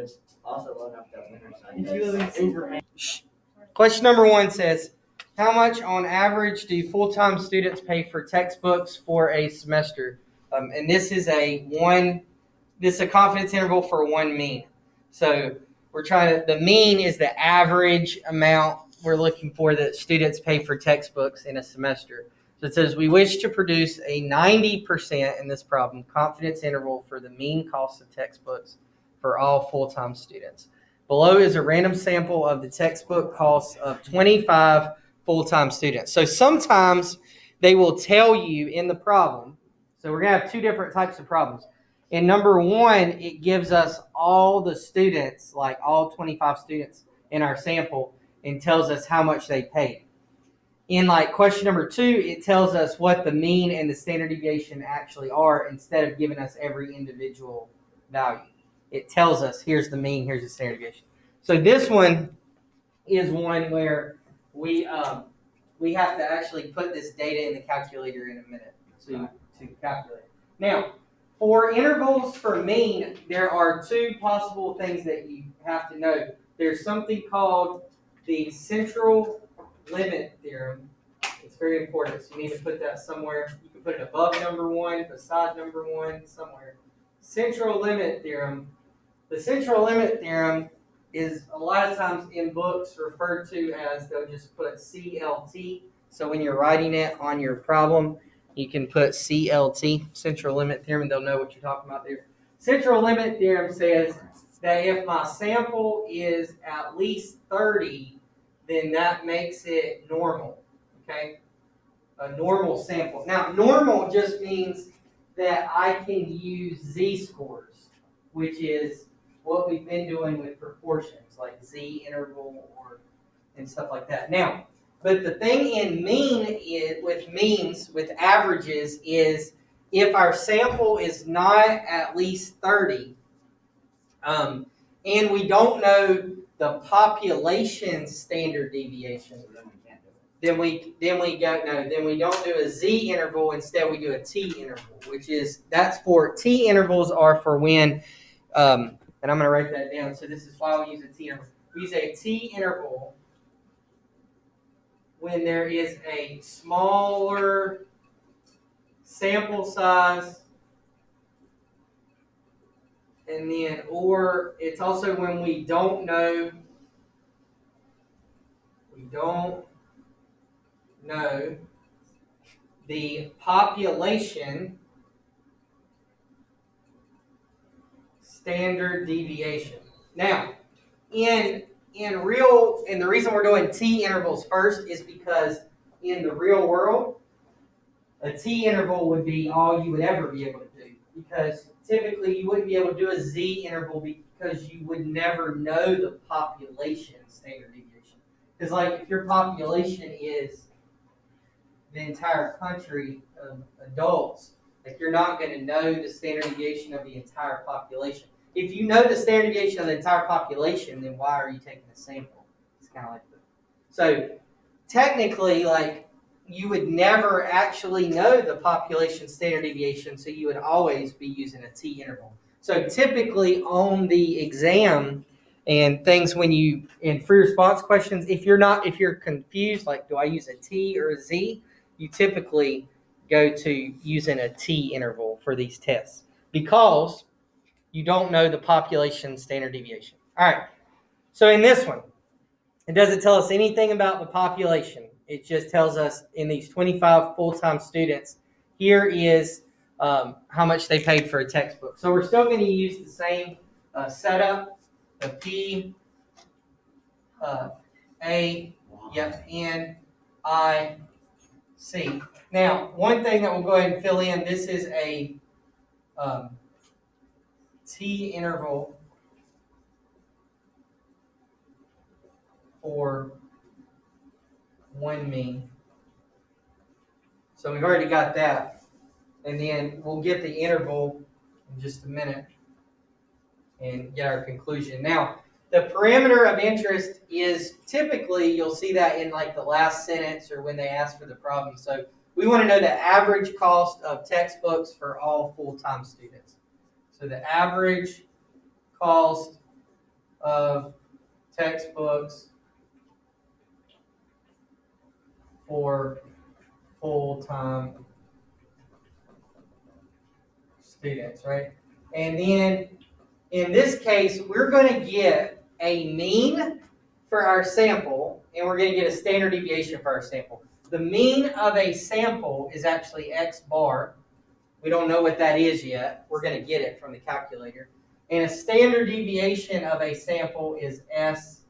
it's also low enough that winter Shh. Question number 1 says, how much on average do full-time students pay for textbooks for a semester? And this is a confidence interval for one mean. So the mean is the average amount we're looking for that students pay for textbooks in a semester. So it says we wish to produce a 90% in this problem confidence interval for the mean cost of textbooks for all full-time students. Below is a random sample of the textbook costs of 25 full-time students. So sometimes they will tell you in the problem. So we're going to have two different types of problems. In number 1, it gives us all the students, like all 25 students in our sample, and tells us how much they paid. In like question number 2, it tells us what the mean and the standard deviation actually are instead of giving us every individual value. It tells us here's the mean, here's the standard deviation. So this one is one where we have to actually put this data in the calculator in a minute to calculate. Now, for intervals for mean, there are 2 possible things that you have to know. There's something called the central limit theorem. It's very important, so you need to put that somewhere. You can put it above number 1, beside number 1, somewhere. Central limit theorem. The central limit theorem is a lot of times in books referred to as, they'll just put CLT. So when you're writing it on your problem, you can put CLT, central limit theorem, and they'll know what you're talking about there. Central limit theorem says that if my sample is at least 30, then that makes it normal, okay? A normal sample. Now, normal just means that I can use z-scores, which is what we've been doing with proportions, like z-interval and stuff like that. Now, but the thing in with averages, is if our sample is not at least 30, and we don't know the population standard deviation, then we don't do a z interval. Instead, we do a t interval, that's for t intervals are for when, and I'm going to write that down. So this is why we use a t interval. We use a t interval when there is a smaller sample size, and then, or it's also when we don't know the population standard deviation. Now, and the reason we're doing t intervals first is because in the real world, a t interval would be all you would ever be able to do, because typically you wouldn't be able to do a z interval because you would never know the population standard deviation. Because like if your population is the entire country of adults, like you're not going to know the standard deviation of the entire population. If you know the standard deviation of the entire population, then why are you taking a sample? It's kind of like that. So technically, like, you would never actually know the population standard deviation, so you would always be using a t interval. So typically on the exam and things, in free response questions, if you're confused, like, do I use a t or a z? You typically go to using a t interval for these tests because you don't know the population standard deviation. All right. So in this one, it doesn't tell us anything about the population. It just tells us in these 25 full-time students, here is how much they paid for a textbook. So we're still going to use the same setup, the P, A, N, I, C. Now, one thing that we'll go ahead and fill in, this is a T interval for one mean. So we've already got that. And then we'll get the interval in just a minute and get our conclusion. Now, the parameter of interest is typically, you'll see that in like the last sentence or when they ask for the problem. So we want to know the average cost of textbooks for all full-time students. So the average cost of textbooks for full-time students, right? And then in this case, we're going to get a mean for our sample, and we're going to get a standard deviation for our sample. The mean of a sample is actually x bar. We don't know what that is yet. We're going to get it from the calculator. And a standard deviation of a sample is SX.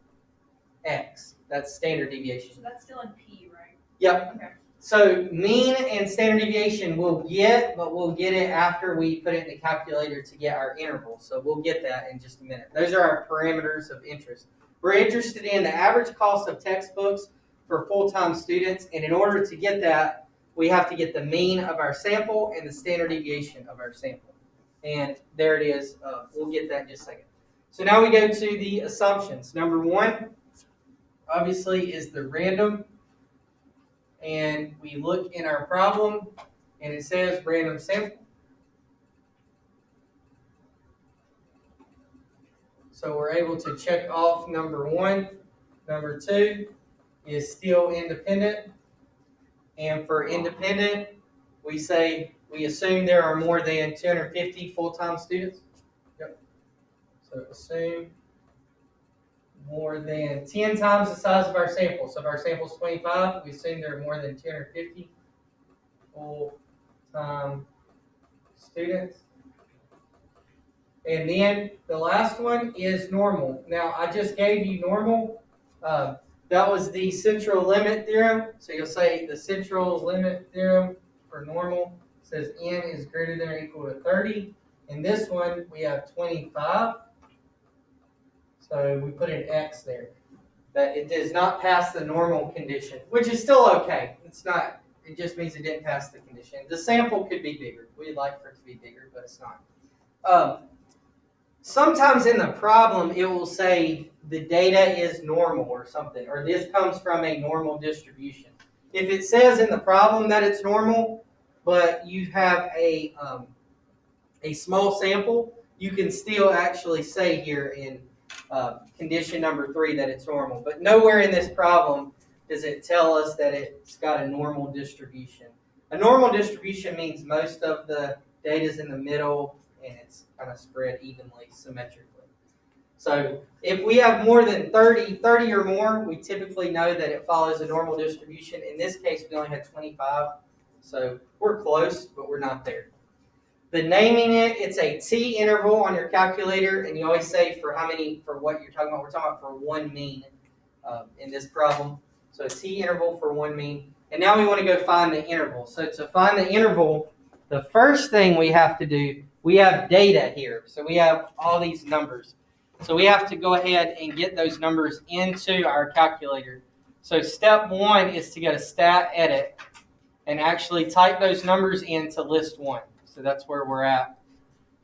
That's standard deviation. So that's still in P, right? Yep. Okay. So mean and standard deviation we'll get, but we'll get it after we put it in the calculator to get our interval. So we'll get that in just a minute. Those are our parameters of interest. We're interested in the average cost of textbooks for full-time students, and in order to get that, we have to get the mean of our sample and the standard deviation of our sample. And there it is. We'll get that in just a second. So now we go to the assumptions. Number one, obviously, is the random. And we look in our problem, and it says random sample. So we're able to check off number one. Number two is still independent. And for independent, we assume there are more than 250 full-time students. Yep. So assume more than 10 times the size of our sample. So if our sample is 25, we assume there are more than 250 full-time students. And then the last one is normal. Now, I just gave you normal. That was the central limit theorem. So you'll say the central limit theorem for normal says n is greater than or equal to 30. In this one, we have 25. So we put an X there. That it does not pass the normal condition, which is still okay. It's not. It just means it didn't pass the condition. The sample could be bigger. We'd like for it to be bigger, but it's not. Sometimes in the problem, it will say the data is normal or something, or this comes from a normal distribution. If it says in the problem that it's normal, but you have a small sample, you can still actually say here in condition number 3 that it's normal. But nowhere in this problem does it tell us that it's got a normal distribution. A normal distribution means most of the data is in the middle and it's kind of spread evenly, symmetrically. So if we have more than 30 or more, we typically know that it follows a normal distribution. In this case, we only had 25, so we're close, but we're not there. The naming it's a T interval on your calculator, and you always say for what you're talking about. We're talking about for one mean in this problem. So a T interval for one mean. And now we want to go find the interval. So to find the interval, the first thing we have to do, we have data here. So we have all these numbers. So we have to go ahead and get those numbers into our calculator. So step 1 is to go to stat edit and actually type those numbers into list 1. So that's where we're at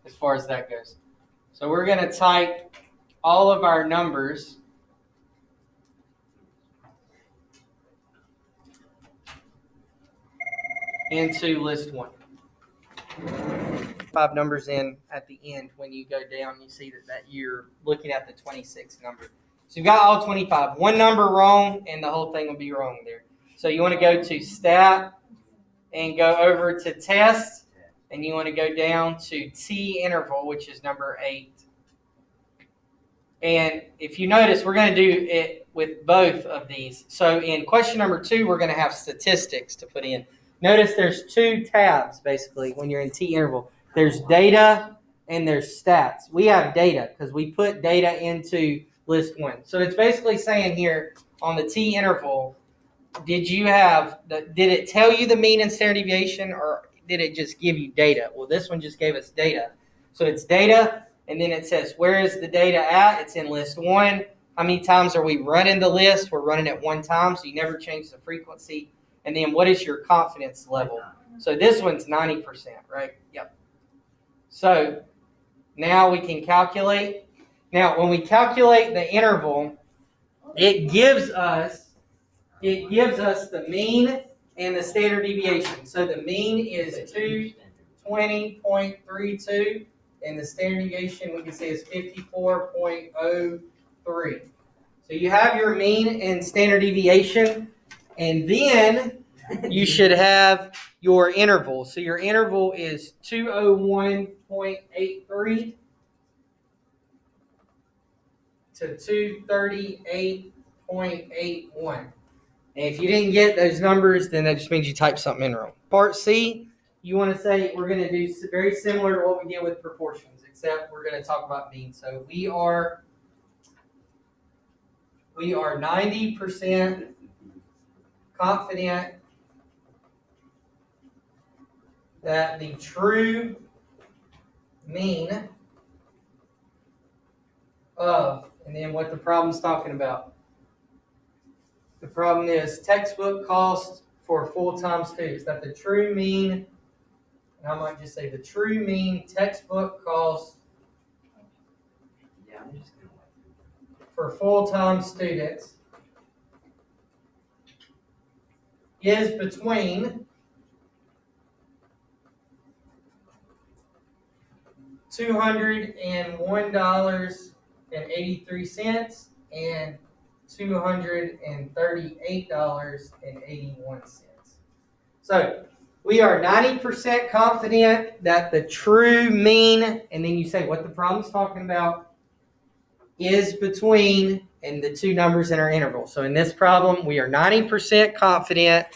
as far as that goes. So we're going to type all of our numbers into list 1. 5 numbers in at the end. When you go down, you see that you're looking at the 26 number. So you've got all 25. One number wrong, and the whole thing will be wrong there. So you want to go to stat and go over to test, and you want to go down to T interval, which is number 8. And if you notice, we're going to do it with both of these. So in question number 2, we're going to have statistics to put in. Notice there's 2 tabs, basically, when you're in T interval. There's data and there's stats. We have data because we put data into list 1. So it's basically saying here on the T interval, did it tell you the mean and standard deviation, or did it just give you data? Well, this one just gave us data. So it's data, and then it says, where is the data at? It's in list 1. How many times are we running the list? We're running it 1 time, so you never change the frequency. And then what is your confidence level? So this one's 90%, right? Yep. So now we can calculate. Now, when we calculate the interval, it gives us the mean and the standard deviation. So the mean is 220.32, and the standard deviation we can say is 54.0 3. So you have your mean and standard deviation, and then you should have your interval. So your interval is 201.83 to 238.81. And if you didn't get those numbers, then that just means you typed something in wrong. Part C, you want to say we're going to do very similar to what we did with proportions, except we're going to talk about mean. So we are 90% confident that the true mean of, and then what the problem's talking about. The problem is textbook cost for full-time students. That the true mean, and I might just say the true mean textbook cost Yeah, I'm just gonna for full-time students is between $201.83 and $238.81. So we are 90% confident that the true mean, and then you say what the problem's talking about, is between, and the two numbers in our interval. So in this problem, we are 90% confident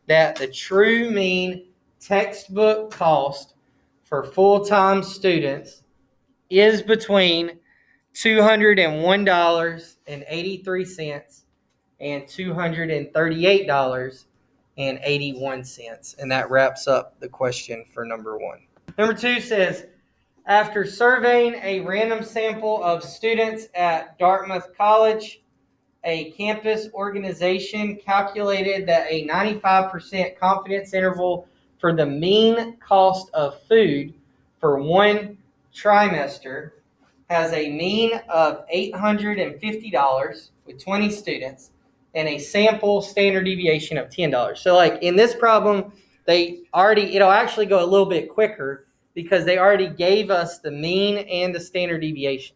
that the true mean textbook cost for full-time students is between $201.83 and $238.81. And that wraps up the question for number 1. Number 2 says, after surveying a random sample of students at Dartmouth College, a campus organization calculated that a 95% confidence interval for the mean cost of food for one trimester has a mean of $850 with 20 students and a sample standard deviation of $10. So like in this problem, it'll actually go a little bit quicker because they already gave us the mean and the standard deviation.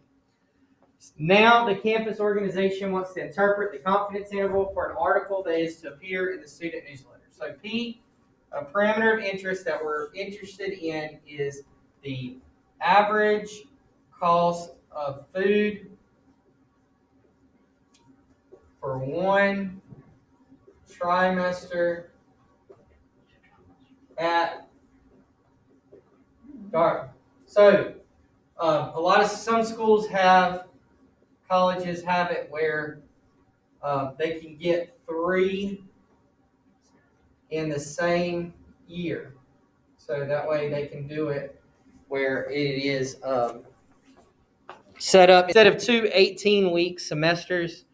Now the campus organization wants to interpret the confidence interval for an article that is to appear in the student newsletter. So P, a parameter of interest that we're interested in is the average cost of food for one trimester at Dartmouth. So some schools colleges have it where they can get 3 in the same year. So that way they can do it where it is set up. Instead of 2 18-week semesters,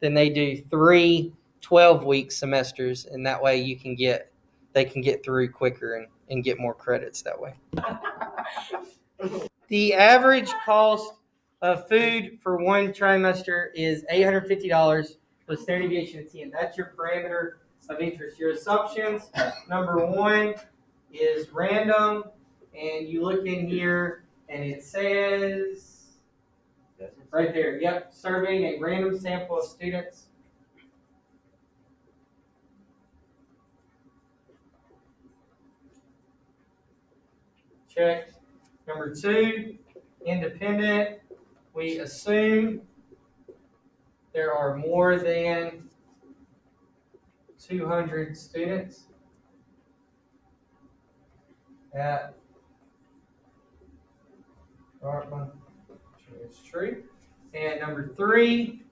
then they do 3 12-week semesters, and that way they can get through quicker and get more credits that way. The average cost of food for one trimester is $850 with standard deviation of 10. That's your parameter of interest. Your assumptions, number 1 is random, and you look in here and it says right there, yep, surveying a random sample of students. Check. Number 2, independent. We assume there are more than 200 students at Dartmouth. It's true. And number 3,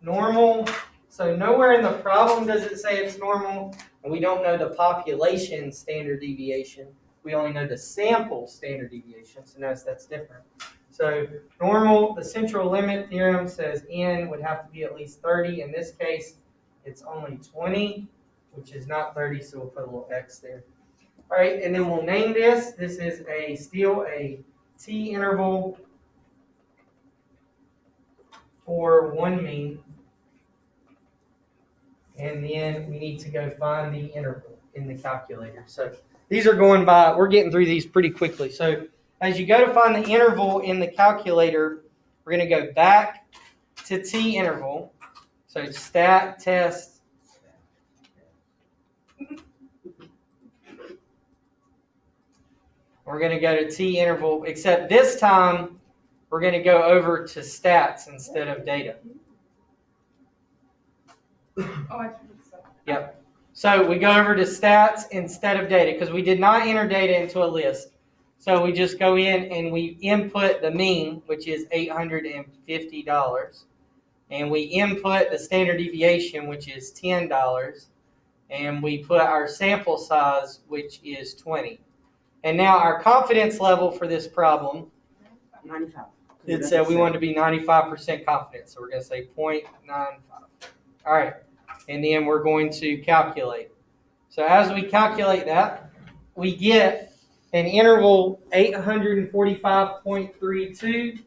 normal. So nowhere in the problem does it say it's normal, and we don't know the population standard deviation. We only know the sample standard deviation, so notice that's different. So normal, the central limit theorem says n would have to be at least 30. In this case, it's only 20, which is not 30, so we'll put a little x there. All right, and then we'll name this. This is still a t interval for one mean. And then we need to go find the interval in the calculator. So these are going by, we're getting through these pretty quickly. So as you go to find the interval in the calculator, we're going to go back to t interval. So stat test. We're going to go to t interval, except this time we're going to go over to stats instead of data. Yep. So we go over to stats instead of data because we did not enter data into a list. So we just go in and we input the mean, which is $850. And we input the standard deviation, which is $10. And we put our sample size, which is 20. And now our confidence level for this problem, 95. it said we wanted to be 95% confident. So we're going to say 0.95. All right. And then we're going to calculate. So as we calculate that, we get an interval 845.32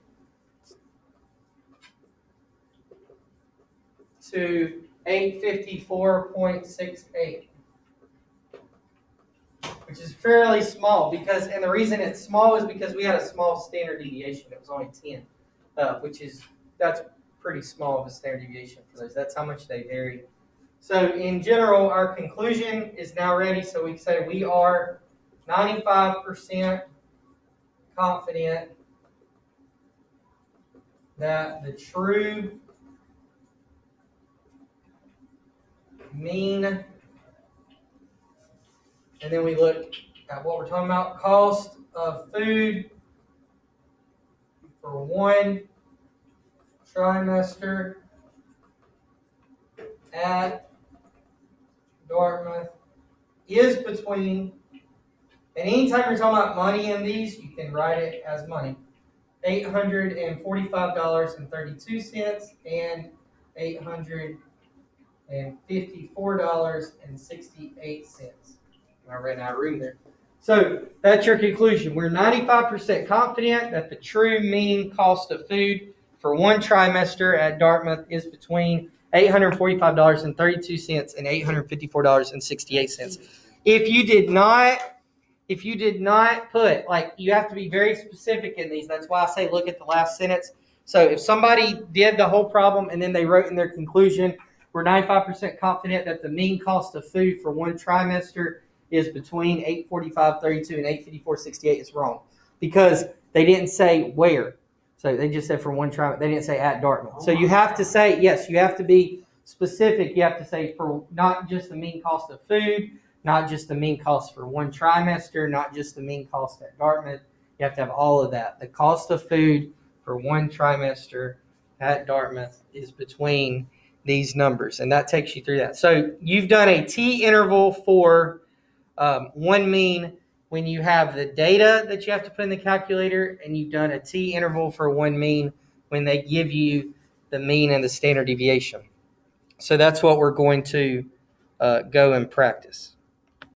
to 854.68, which is fairly small because, and the reason it's small is because we had a small standard deviation. It was only 10, that's pretty small of a standard deviation for those. That's how much they vary. So in general, our conclusion is now ready. So we say we are 95% confident that the true mean, and then we look at what we're talking about, cost of food for one trimester at Dartmouth is between, and anytime you're talking about money in these, you can write it as money, $845.32 and $854.68. I ran out of room there. So that's your conclusion. We're 95% confident that the true mean cost of food for one trimester at Dartmouth is between $845.32 and $854.68. If you did not put, like, you have to be very specific in these. That's why I say look at the last sentence. So if somebody did the whole problem and then they wrote in their conclusion, we're 95% confident that the mean cost of food for one trimester is between $845.32 and $854.68, it's wrong because they didn't say where. So they just said for one trimester. They didn't say at Dartmouth. So you have to say, yes, you have to be specific. You have to say for not just the mean cost of food, not just the mean cost for one trimester, not just the mean cost at Dartmouth. You have to have all of that. The cost of food for one trimester at Dartmouth is between these numbers, and that takes you through that. So you've done a T interval for one mean when you have the data that you have to put in the calculator, and you've done a T interval for one mean when they give you the mean and the standard deviation. So that's what we're going to go and practice.